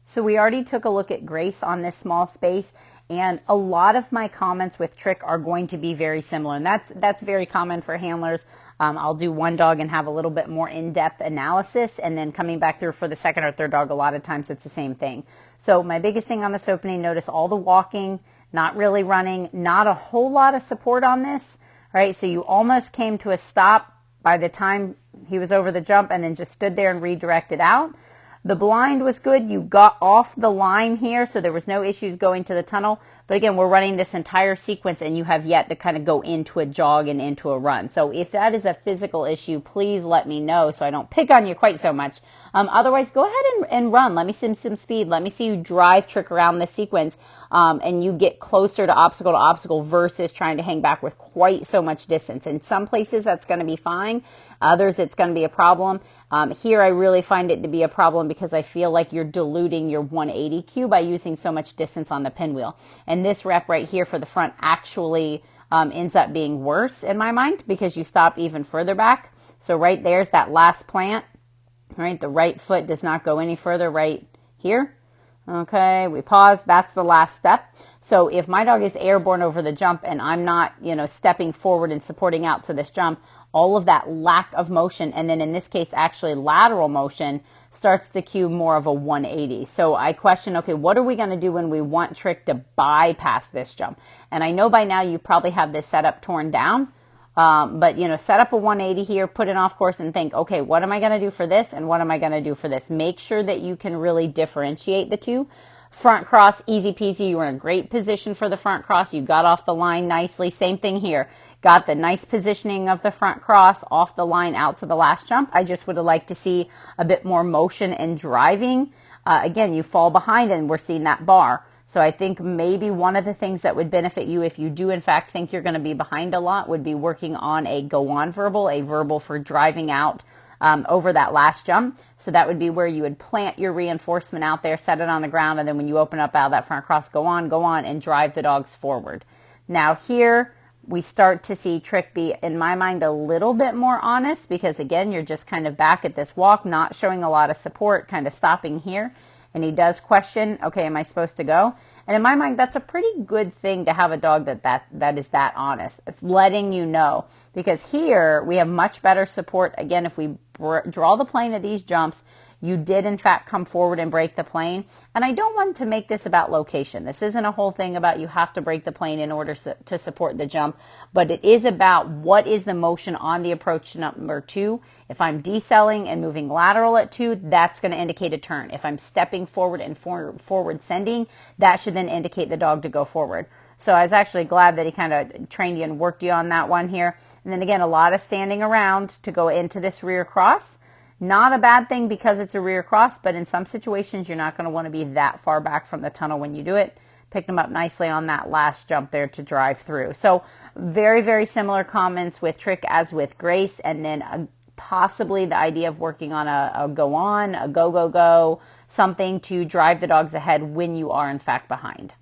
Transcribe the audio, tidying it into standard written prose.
So we already took a look at Grace on this small space, and a lot of my comments with Trick are going to be very similar, and that's very common for handlers. I'll do one dog and have a little bit more in-depth analysis, and then coming back through for the second or third dog, a lot of times it's the same thing. So my biggest thing on this opening, notice all the walking, not really running, not a whole lot of support on this, right? So you almost came to a stop by the time he was over the jump and then just stood there and redirected out. The blind was good. You got off the line here, so there was no issues going to the tunnel. But again, we're running this entire sequence, and you have yet to kind of go into a jog and into a run. So if that is a physical issue, please let me know so I don't pick on you quite so much. Otherwise, go ahead and run. Let me see some speed. Let me see you drive Trick around this sequence, and you get closer to obstacle versus trying to hang back with quite so much distance. In some places, that's going to be fine. Others, it's going to be a problem. Here, I really find it to be a problem because I feel like you're diluting your 180 cue by using so much distance on the pinwheel. And this rep right here for the front actually ends up being worse in my mind because you stop even further back. So right there's that last plant. Right, the right foot does not go any further right here. Okay, we pause. That's the last step. So if my dog is airborne over the jump and I'm not, stepping forward and supporting out to this jump, all of that lack of motion, and then in this case, actually lateral motion, starts to cue more of a 180. So I question, okay, what are we going to do when we want Trick to bypass this jump? And I know by now you probably have this setup torn down. But, set up a 180 here, put it off course and think, okay, what am I going to do for this and what am I going to do for this? Make sure that you can really differentiate the two. Front cross, easy peasy. You were in a great position for the front cross. You got off the line nicely. Same thing here. Got the nice positioning of the front cross off the line out to the last jump. I just would have liked to see a bit more motion and driving. Again, you fall behind and we're seeing that bar. So I think maybe one of the things that would benefit you if you do in fact think you're going to be behind a lot would be working on a go on verbal, a verbal for driving out over that last jump. So that would be where you would plant your reinforcement out there, set it on the ground, and then when you open up out of that front cross, go on, and drive the dogs forward. Now here we start to see Trick be, in my mind, a little bit more honest because again, you're just kind of back at this walk, not showing a lot of support, kind of stopping here. And he does question, okay, am I supposed to go? And in my mind, that's a pretty good thing to have a dog that is that honest. It's letting you know. Because here, we have much better support. Again, if we draw the plane of these jumps, you did, in fact, come forward and break the plane. And I don't want to make this about location. This isn't a whole thing about you have to break the plane in order to support the jump. But it is about what is the motion on the approach number 2. If I'm decelling and moving lateral at 2, that's going to indicate a turn. If I'm stepping forward and forward sending, that should then indicate the dog to go forward. So I was actually glad that he kind of trained you and worked you on that one here. And then again, a lot of standing around to go into this rear cross. Not a bad thing because it's a rear cross, but in some situations, you're not going to want to be that far back from the tunnel when you do it. Picked them up nicely on that last jump there to drive through. So very, very similar comments with Trick as with Grace, and then possibly the idea of working on a go on, a go, something to drive the dogs ahead when you are in fact behind.